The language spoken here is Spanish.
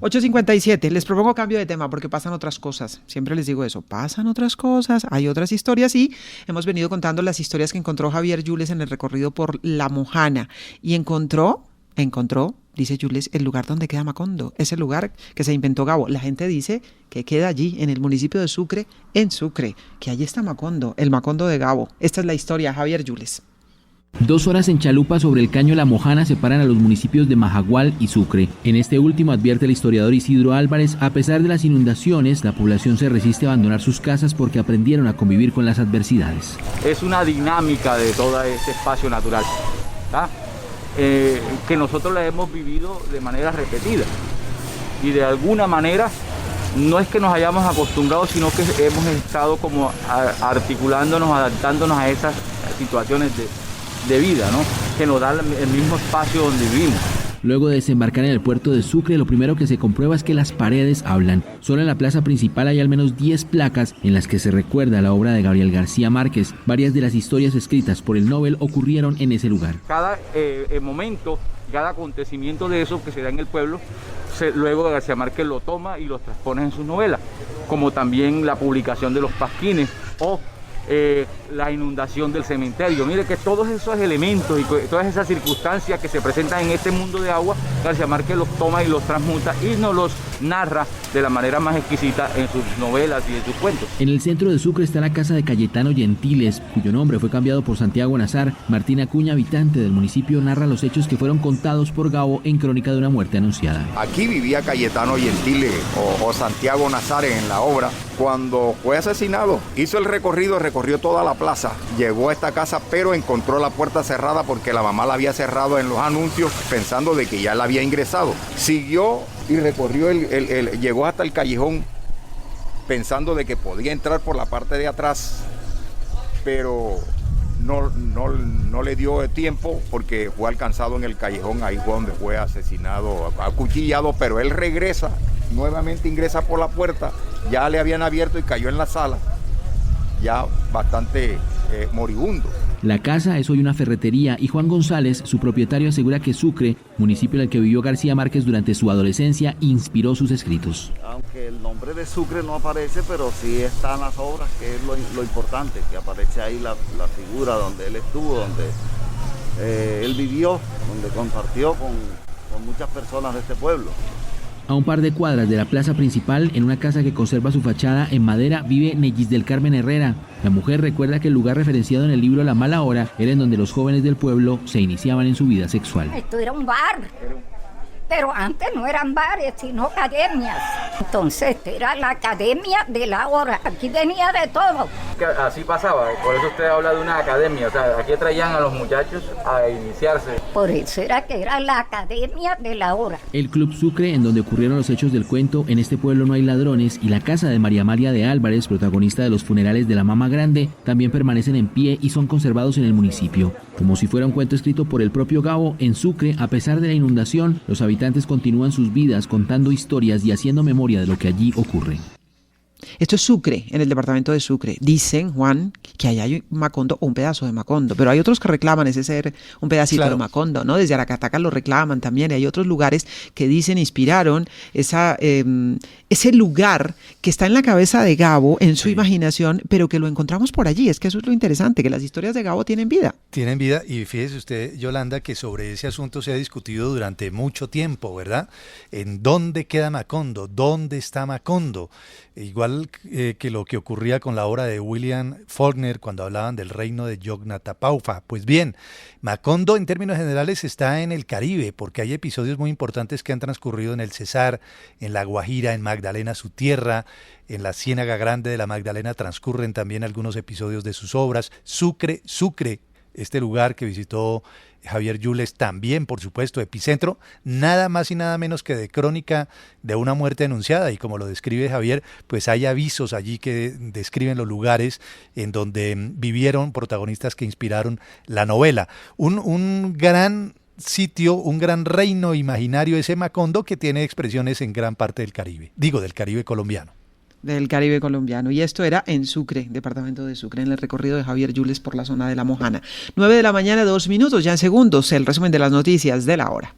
8:57, les propongo cambio de tema porque pasan otras cosas. Siempre les digo eso, pasan otras cosas, hay otras historias y hemos venido contando las historias que encontró Javier Yules en el recorrido por La Mojana. Y encontró, dice Yules, el lugar donde queda Macondo. Es el lugar que se inventó Gabo. La gente dice que queda allí, en el municipio de Sucre, en Sucre, que allí está Macondo, el Macondo de Gabo. Esta es la historia, Javier Yules. 2 horas en chalupa sobre el caño La Mojana separan a los municipios de Majagual y Sucre. En este último, advierte el historiador Isidro Álvarez, a pesar de las inundaciones, la población se resiste a abandonar sus casas porque aprendieron a convivir con las adversidades. Es una dinámica de todo este espacio natural, que nosotros la hemos vivido de manera repetida. Y de alguna manera, no es que nos hayamos acostumbrado, sino que hemos estado como articulándonos, adaptándonos a esas situaciones de vida, ¿no? Que nos da el mismo espacio donde vivimos. Luego de desembarcar en el puerto de Sucre, lo primero que se comprueba es que las paredes hablan. Solo en la plaza principal hay al menos 10 placas en las que se recuerda la obra de Gabriel García Márquez. Varias de las historias escritas por el Nobel ocurrieron en ese lugar. Cada momento, cada acontecimiento de eso que se da en el pueblo, luego García Márquez lo toma y lo transpone en sus novelas, como también la publicación de los pasquines o la inundación del cementerio. Mire que todos esos elementos y todas esas circunstancias que se presentan en este mundo de agua, García Márquez los toma y los transmuta y nos los narra de la manera más exquisita en sus novelas y en sus cuentos. En el centro de Sucre está la casa de Cayetano Gentiles, cuyo nombre fue cambiado por Santiago Nazar. Martín Acuña, habitante del municipio, narra los hechos que fueron contados por Gabo en Crónica de una muerte anunciada. Aquí vivía Cayetano Gentiles o Santiago Nazar en la obra. Cuando fue asesinado, hizo el recorrido, recorrió toda la plaza, llegó a esta casa, pero encontró la puerta cerrada porque la mamá la había cerrado en los anuncios pensando de que ya la había ingresado. Siguió y recorrió, llegó hasta el callejón pensando de que podía entrar por la parte de atrás, pero no le dio tiempo porque fue alcanzado en el callejón, ahí fue donde fue asesinado, acuchillado, pero él regresa, nuevamente ingresa por la puerta, ya le habían abierto y cayó en la sala, ya bastante moribundo. La casa es hoy una ferretería y Juan González, su propietario, asegura que Sucre, municipio en el que vivió García Márquez durante su adolescencia, inspiró sus escritos. Aunque el nombre de Sucre no aparece, pero sí están las obras, que es lo importante, que aparece ahí la figura donde él estuvo, donde él vivió, donde compartió con muchas personas de este pueblo. A un par de cuadras de la plaza principal, en una casa que conserva su fachada en madera, vive Nellis del Carmen Herrera. La mujer recuerda que el lugar referenciado en el libro La Mala Hora era en donde los jóvenes del pueblo se iniciaban en su vida sexual. Esto era un bar, pero antes no eran bares, sino academias. Entonces era la academia de la hora. Aquí tenía de todo. Así pasaba, por eso usted habla de una academia, o sea, aquí traían a los muchachos a iniciarse. Por eso era que era la academia de la hora. El Club Sucre, en donde ocurrieron los hechos del cuento, En este pueblo no hay ladrones, y la casa de María Amalia de Álvarez, protagonista de los funerales de la Mama Grande, también permanecen en pie y son conservados en el municipio. Como si fuera un cuento escrito por el propio Gabo, en Sucre, a pesar de la inundación, los habitantes continúan sus vidas contando historias y haciendo memoria de lo que allí ocurre. Esto es Sucre, en el departamento de Sucre. Dicen, Juan, que allá hay Macondo o un pedazo de Macondo, pero hay otros que reclaman ese ser un pedacito de Macondo, ¿no? Desde Aracataca lo reclaman también, y hay otros lugares que dicen inspiraron ese lugar que está en la cabeza de Gabo, en su imaginación, pero que lo encontramos por allí. Es que eso es lo interesante, que las historias de Gabo tienen vida. Tienen vida, y fíjese usted, Yolanda, que sobre ese asunto se ha discutido durante mucho tiempo, ¿verdad? ¿En dónde queda Macondo? ¿Dónde está Macondo? Igual que lo que ocurría con la obra de William Faulkner cuando hablaban del reino de Yognatapaufa. Pues bien, Macondo en términos generales está en el Caribe, porque hay episodios muy importantes que han transcurrido en el Cesar, en La Guajira, en Magdalena, su tierra, en la Ciénaga Grande de la Magdalena transcurren también algunos episodios de sus obras. Sucre, este lugar que visitó Javier Yules, también, por supuesto, epicentro, nada más y nada menos que de crónica de una muerte anunciada, y como lo describe Javier, pues hay avisos allí que describen los lugares en donde vivieron protagonistas que inspiraron la novela. Un gran sitio, un gran reino imaginario ese Macondo, que tiene expresiones en gran parte del Caribe, del Caribe colombiano. Del Caribe colombiano. Y esto era en Sucre, departamento de Sucre, en el recorrido de Javier Yules por la zona de La Mojana. 9 de la mañana, 2 minutos, ya en segundos, el resumen de las noticias de la hora.